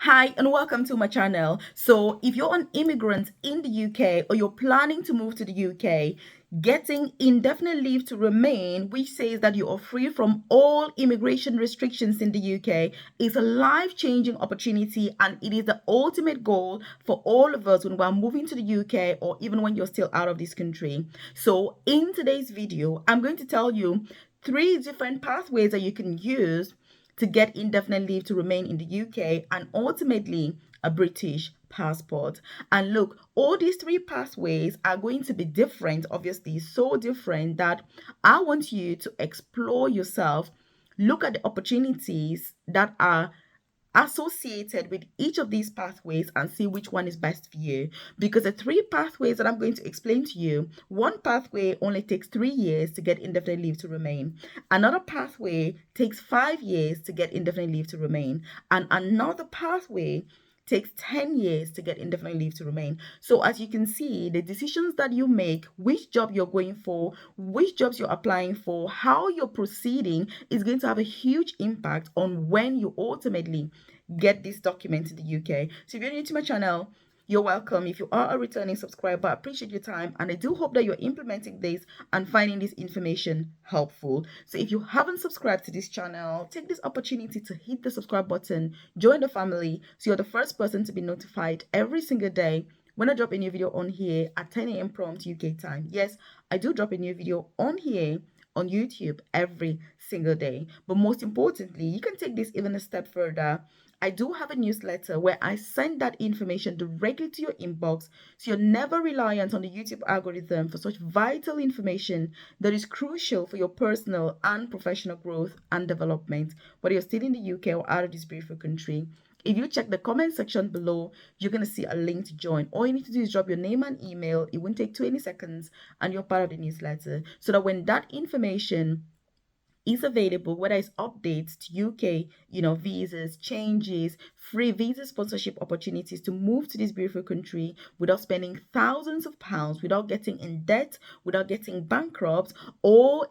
Hi and welcome to my channel. So if you're an immigrant in the UK or you're planning to move to the UK, getting indefinite leave to remain, which says that you are free from all immigration restrictions in the UK, is a life-changing opportunity, and it is the ultimate goal for all of us when we're moving to the UK or even when you're still out of this country. So in today's video, I'm going to tell you 3 different pathways that you can use to get indefinite leave to remain in the UK and ultimately a British passport. And look, all these 3 pathways are going to be different, obviously, so different that I want you to explore yourself, look at the opportunities that are associated with each of these pathways and see which one is best for you. Because the 3 pathways that I'm going to explain to you, one pathway only takes 3 years to get indefinite leave to remain. Another pathway takes 5 years to get indefinite leave to remain. And another pathway takes 10 years to get indefinite leave to remain. So as you can see, the decisions that you make, which job you're going for, which jobs you're applying for, how you're proceeding is going to have a huge impact on when you ultimately get this document in the UK. So if you're new to my channel, you're welcome. If you are a returning subscriber, I appreciate your time and I do hope that you're implementing this and finding this information helpful. So if you haven't subscribed to this channel, take this opportunity to hit the subscribe button, join the family so you're the first person to be notified every single day when I drop a new video on here at 10 a.m. prompt UK time. Yes, I do drop a new video on here on YouTube every single day. But most importantly, you can take this even a step further. I do have a newsletter where I send that information directly to your inbox so you're never reliant on the YouTube algorithm for such vital information that is crucial for your personal and professional growth and development, whether you're still in the UK or out of this beautiful country. If you check the comment section below, you're going to see a link to join. All you need to do is drop your name and email. It won't take 20 seconds and you're part of the newsletter so that when that information is available, whether it's updates to UK, visas, changes, free visa sponsorship opportunities to move to this beautiful country without spending thousands of pounds, without getting in debt, without getting bankrupt, or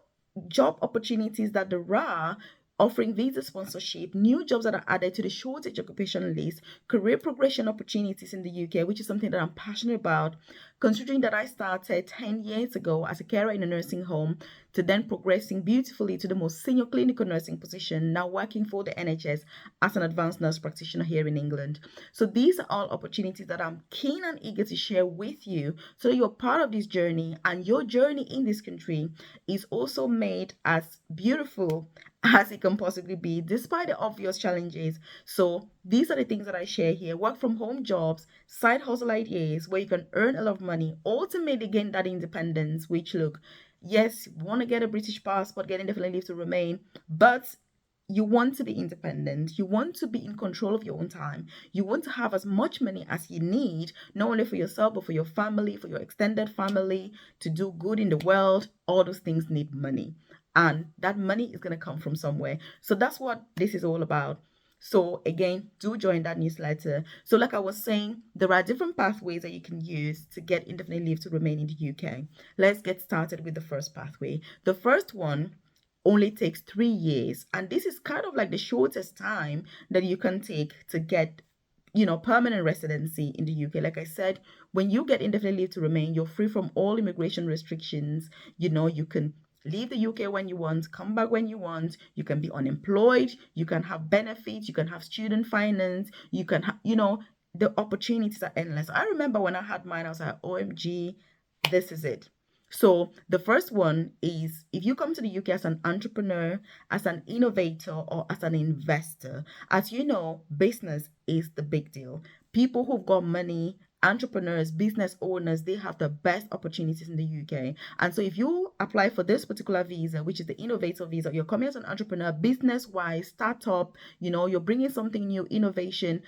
job opportunities that there are offering visa sponsorship, new jobs that are added to the shortage occupation list, career progression opportunities in the UK, which is something that I'm passionate about, considering that I started 10 years ago as a carer in a nursing home to then progressing beautifully to the most senior clinical nursing position, now working for the NHS as an advanced nurse practitioner here in England. So these are all opportunities that I'm keen and eager to share with you so that you're part of this journey and your journey in this country is also made as beautiful as it can possibly be, despite the obvious challenges. So these are the things that I share here: work from home jobs, side hustle ideas where you can earn a lot of money, ultimately gain that independence, which look, yes, you want to get a British passport, get indefinite leave to remain, but you want to be independent. You want to be in control of your own time. You want to have as much money as you need, not only for yourself, but for your family, for your extended family, to do good in the world. All those things need money. And that money is going to come from somewhere. So that's what this is all about. So again, do join that newsletter. So like I was saying, there are different pathways that you can use to get indefinite leave to remain in the UK. Let's get started with the first pathway. The first one only takes 3 years, and this is kind of like the shortest time that you can take to get permanent residency in the UK. Like I said, when you get indefinite leave to remain, you're free from all immigration restrictions. You can leave the UK when you want, come back when you want. You can be unemployed, you can have benefits, you can have student finance, you can have, the opportunities are endless. I remember when I had mine, I was like, OMG, this is it. So the first one is if you come to the UK as an entrepreneur, as an innovator, or as an investor, as you know, business is the big deal. People who've got money, entrepreneurs, business owners, they have the best opportunities in the UK. And so if you apply for this particular visa, which is the Innovator Visa, you're coming as an entrepreneur, business-wise, startup, you're bringing something new, innovation,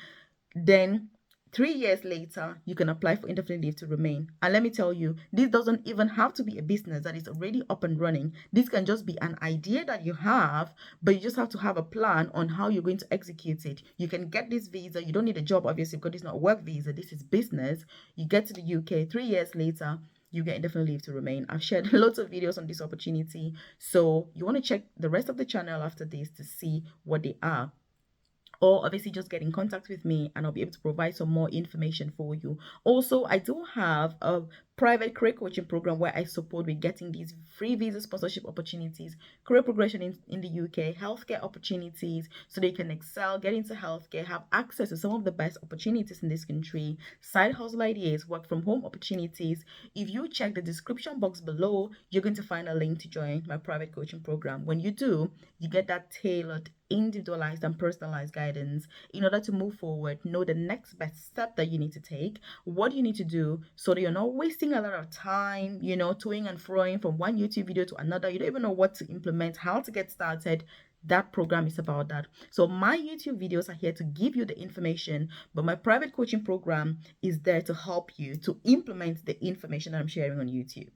then 3 years later, you can apply for indefinite leave to remain. And let me tell you, this doesn't even have to be a business that is already up and running. This can just be an idea that you have, but you just have to have a plan on how you're going to execute it. You can get this visa. You don't need a job, obviously, because it's not a work visa. This is business. You get to the UK 3 years later, you get indefinite leave to remain. I've shared lots of videos on this opportunity. So you want to check the rest of the channel after this to see what they are. or obviously just get in contact with me and I'll be able to provide some more information for you. Also, I do have a private career coaching program where I support with getting these free visa sponsorship opportunities, career progression in the UK, healthcare opportunities so they can excel, get into healthcare, have access to some of the best opportunities in this country, side hustle ideas, work from home opportunities. If you check the description box below, you're going to find a link to join my private coaching program. When you do, you get that tailored, individualized, and personalized guidance in order to move forward, know the next best step that you need to take, what you need to do so that you're not wasting a lot of time, toing and froing from one YouTube video to another. You don't even know what to implement, how to get started. That program is about that. So my YouTube videos are here to give you the information, but my private coaching program is there to help you to implement the information that I'm sharing on YouTube.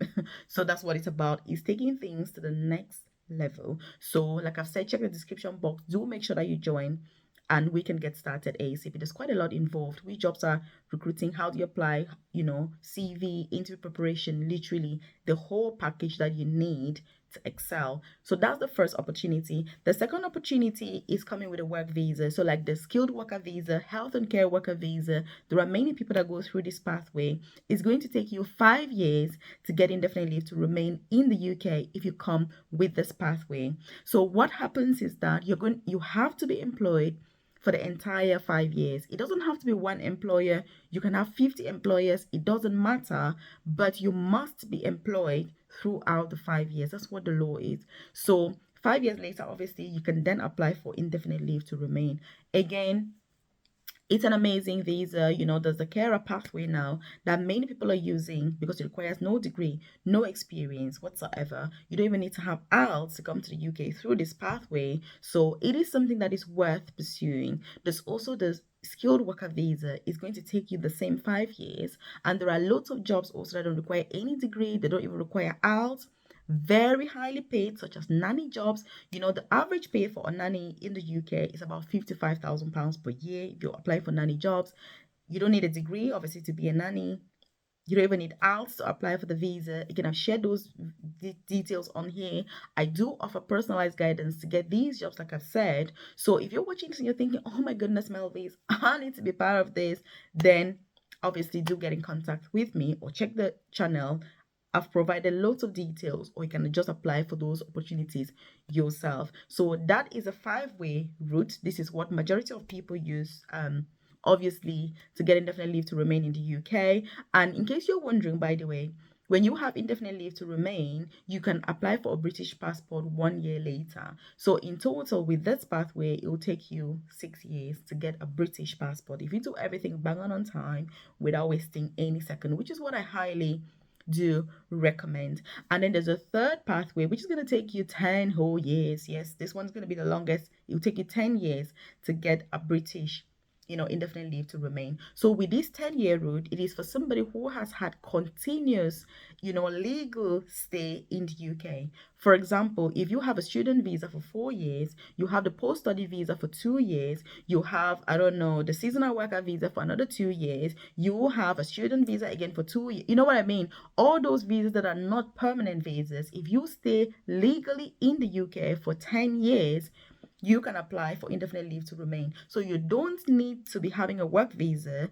So that's what it's about, is taking things to the next level. So like I've said, check the description box. Do make sure that you join and we can get started ASAP. There's quite a lot involved. Which jobs are recruiting? How do you apply? CV, interview preparation, literally the whole package that you need to excel. So that's the first opportunity. The second opportunity is coming with a work visa. So like the skilled worker visa, health and care worker visa, there are many people that go through this pathway. It's going to take you 5 years to get indefinite leave to remain in the UK if you come with this pathway. So what happens is that you have to be employed for the entire 5 years. It doesn't have to be one employer. You can have 50 employers. It doesn't matter, but you must be employed throughout the 5 years. That's what the law is. So 5 years later, obviously, you can then apply for indefinite leave to remain. Again, it's an amazing visa. There's a carer pathway now that many people are using because it requires no degree, no experience whatsoever. You don't even need to have IELTS to come to the UK through this pathway. So it is something that is worth pursuing. There's also the skilled worker visa. Is going to take you the same 5 years. And there are lots of jobs also that don't require any degree. They don't even require IELTS, very highly paid, such as nanny jobs. The average pay for a nanny in the UK is about £55,000 per year. If you apply for nanny jobs, you don't need a degree, obviously, to be a nanny. You don't even need IELTS to apply for the visa. Again, I've shared those details on here. I do offer personalized guidance to get these jobs, like I've said. So if you're watching this and you're thinking, oh my goodness, Melvis, I need to be part of this, then obviously do get in contact with me or check the channel. I've provided lots of details, or you can just apply for those opportunities yourself. So that is a 5-way route. This is what majority of people use, obviously, to get indefinite leave to remain in the UK. And in case you're wondering, by the way, when you have indefinite leave to remain, you can apply for a British passport 1 year later. So in total, with this pathway, it will take you 6 years to get a British passport if you do everything bang on time without wasting any second, which is what I highly do recommend. And then there's a third pathway, which is going to take you 10 whole years. Yes, this one's going to be the longest. It will take you 10 years to get a British indefinite leave to remain. So with this 10-year route, it is for somebody who has had continuous, legal stay in the UK. For example, if you have a student visa for 4 years, you have the post-study visa for 2 years, you have, I don't know, the seasonal worker visa for another 2 years, you have a student visa again for 2 years. You know what I mean? All those visas that are not permanent visas, if you stay legally in the UK for 10 years, you can apply for indefinite leave to remain. So you don't need to be having a work visa,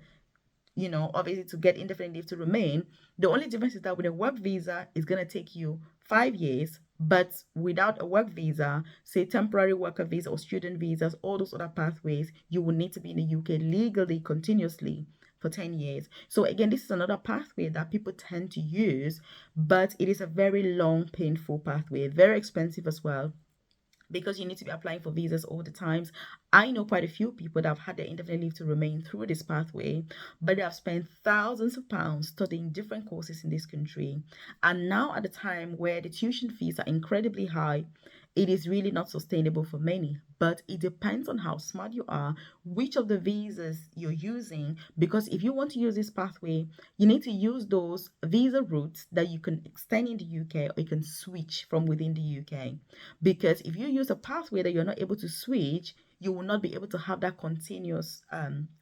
obviously, to get indefinite leave to remain. The only difference is that with a work visa, it's going to take you 5 years. But without a work visa, say temporary worker visa or student visas, all those other pathways, you will need to be in the UK legally, continuously for 10 years. So again, this is another pathway that people tend to use, but it is a very long, painful pathway, very expensive as well, because you need to be applying for visas all the times. I know quite a few people that have had their indefinite leave to remain through this pathway, but they have spent thousands of pounds studying different courses in this country. And now, at a time where the tuition fees are incredibly high, it is really not sustainable for many. But it depends on how smart you are, which of the visas you're using, because if you want to use this pathway, you need to use those visa routes that you can extend in the UK, or you can switch from within the UK. Because if you use a pathway that you're not able to switch, you will not be able to have that continuous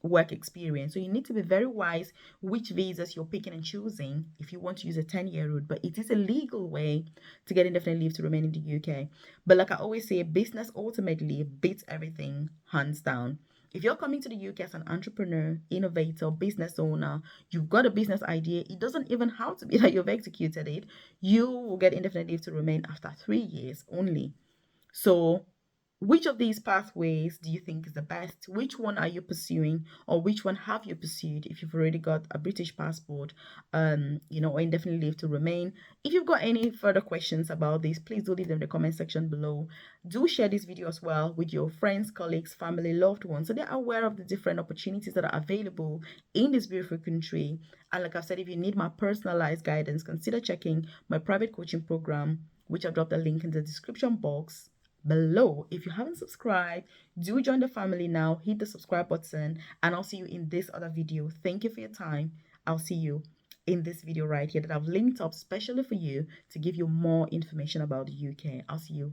work experience. So you need to be very wise which visas you're picking and choosing if you want to use a 10-year route. But it is a legal way to get indefinite leave to remain in the UK. But like I always say, business ultimately beats everything, hands down. If you're coming to the UK as an entrepreneur, innovator, business owner, you've got a business idea, it doesn't even have to be that you've executed it. You will get indefinite leave to remain after 3 years only. So, which of these pathways do you think is the best? Which one are you pursuing, or which one have you pursued if you've already got a British passport, or indefinitely leave to remain? If you've got any further questions about this, please do leave them in the comment section below. Do share this video as well with your friends, colleagues, family, loved ones, so they're aware of the different opportunities that are available in this beautiful country. And like I've said, if you need my personalized guidance, consider checking my private coaching program, which I've dropped a link in the description box below. If you haven't subscribed, do join the family now. Hit the subscribe button, and I'll see you in this other video. Thank you for your time. I'll see you in this video right here that I've linked up specially for you to give you more information about the UK. I'll see you